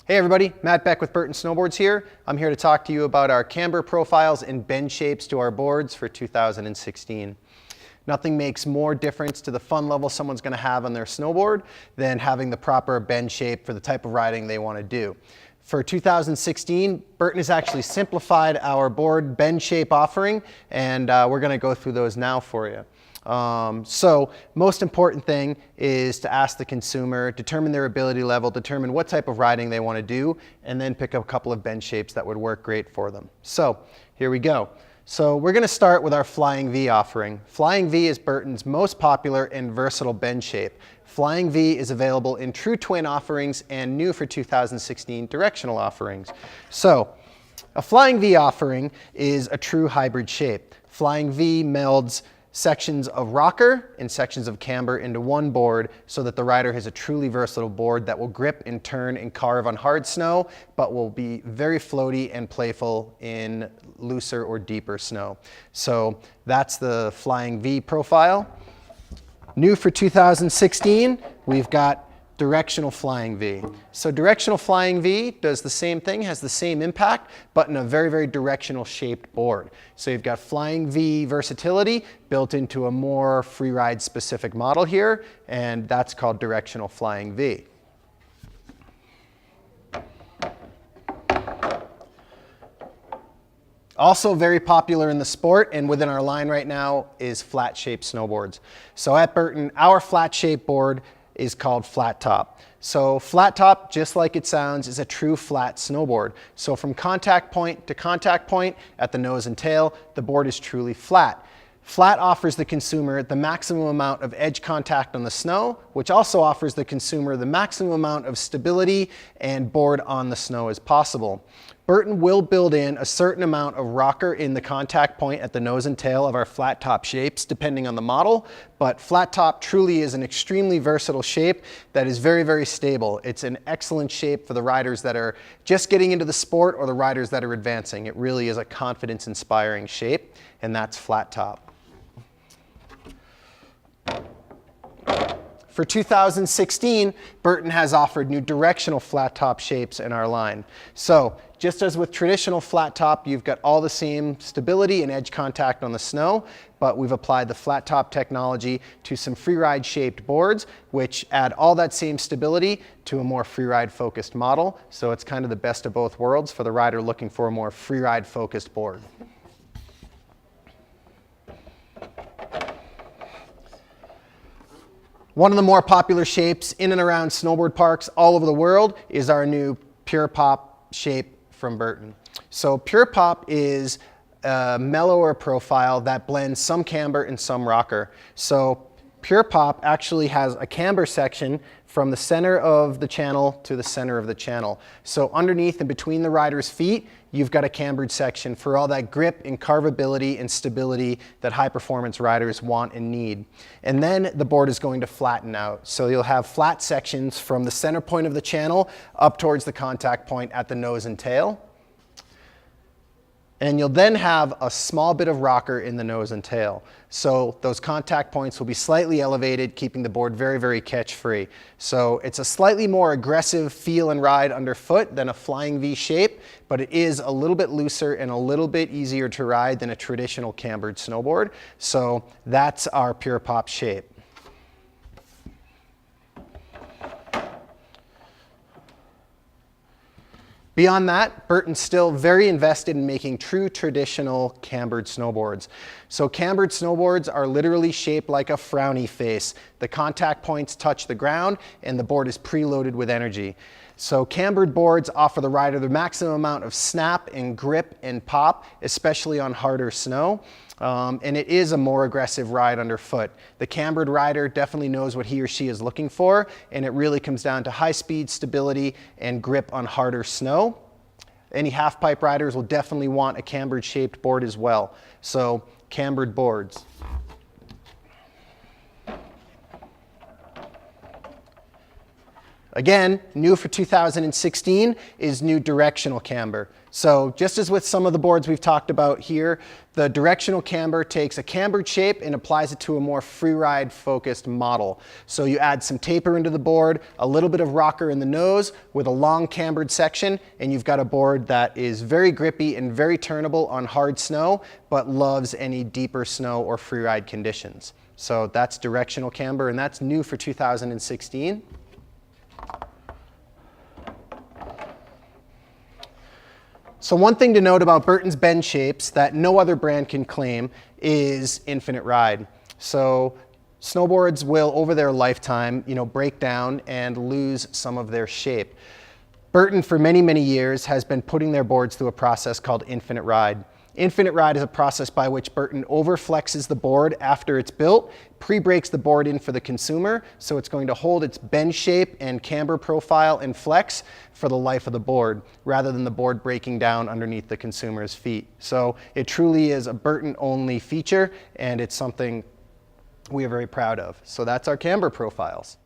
Hey everybody, Matt Beck with Burton Snowboards here. I'm here to talk to you about our camber profiles and bend shapes to our boards for 2016. Nothing makes more difference to the fun level someone's going to have on their snowboard than having the proper bend shape for the type of riding they want to do. For 2016, Burton has actually simplified our board bend shape offering, and we're going to go through those now for you. So most important thing is to ask the consumer, determine their ability level, determine what type of riding they want to do, and then pick up a couple of bend shapes that would work great for them. So here we go. So we're going to start with our Flying V offering. Flying V is Burton's most popular and versatile bend shape. Flying V is available in true twin offerings and new for 2016 directional offerings. So a Flying V offering is a true hybrid shape. Flying V melds sections of rocker and sections of camber into one board so that the rider has a truly versatile board that will grip and turn and carve on hard snow, but will be very floaty and playful in looser or deeper snow. So that's the Flying V profile. New for 2016, we've got Directional Flying V. So Directional Flying V does the same thing, has the same impact, but in a very, very directional shaped board. So you've got Flying V versatility built into a more freeride specific model here, and that's called Directional Flying V. Also very popular in the sport and within our line right now is flat shaped snowboards. So at Burton, our flat shaped board is called Flat Top. So Flat Top, just like it sounds, is a true flat snowboard. So from contact point to contact point at the nose and tail, the board is truly flat. Flat offers the consumer the maximum amount of edge contact on the snow, which also offers the consumer the maximum amount of stability and board on the snow as possible. Burton will build in a certain amount of rocker in the contact point at the nose and tail of our flat top shapes, depending on the model, but flat top truly is an extremely versatile shape that is very, very stable. It's an excellent shape for the riders that are just getting into the sport or the riders that are advancing. It really is a confidence-inspiring shape, and that's flat top. For 2016, Burton has offered new directional flat top shapes in our line. So just as with traditional flat top, you've got all the same stability and edge contact on the snow, but we've applied the flat top technology to some freeride shaped boards, which add all that same stability to a more freeride focused model. So it's kind of the best of both worlds for the rider looking for a more freeride focused board. One of the more popular shapes in and around snowboard parks all over the world is our new Pure Pop shape from Burton. So Pure Pop is a mellower profile that blends some camber and some rocker. So Pure Pop actually has a camber section from the center of the channel to the center of the channel. So underneath and between the rider's feet, you've got a cambered section for all that grip and carvability and stability that high performance riders want and need. And then the board is going to flatten out. So you'll have flat sections from the center point of the channel up towards the contact point at the nose and tail. And you'll then have a small bit of rocker in the nose and tail. So those contact points will be slightly elevated, keeping the board very, very catch-free. So it's a slightly more aggressive feel and ride underfoot than a Flying V shape, but it is a little bit looser and a little bit easier to ride than a traditional cambered snowboard. So that's our Pure Pop shape. Beyond that, Burton's still very invested in making true traditional cambered snowboards. So cambered snowboards are literally shaped like a frowny face. The contact points touch the ground and the board is preloaded with energy. So cambered boards offer the rider the maximum amount of snap and grip and pop, especially on harder snow. And it is a more aggressive ride underfoot. The cambered rider definitely knows what he or she is looking for, and it really comes down to high speed, stability, and grip on harder snow. Any half pipe riders will definitely want a cambered shaped board as well. So cambered boards. Again, new for 2016 is new directional camber. So just as with some of the boards we've talked about here, the directional camber takes a cambered shape and applies it to a more freeride focused model. So you add some taper into the board, a little bit of rocker in the nose with a long cambered section, and you've got a board that is very grippy and very turnable on hard snow, but loves any deeper snow or freeride conditions. So that's directional camber, and that's new for 2016. So one thing to note about Burton's bend shapes that no other brand can claim is infinite ride. So snowboards will, over their lifetime, break down and lose some of their shape. Burton, for many, many years, has been putting their boards through a process called infinite ride. Infinite ride is a process by which Burton overflexes the board after it's built, pre-breaks the board in for the consumer, so it's going to hold its bend shape and camber profile and flex for the life of the board, rather than the board breaking down underneath the consumer's feet. So it truly is a Burton-only feature, and it's something we are very proud of. So that's our camber profiles.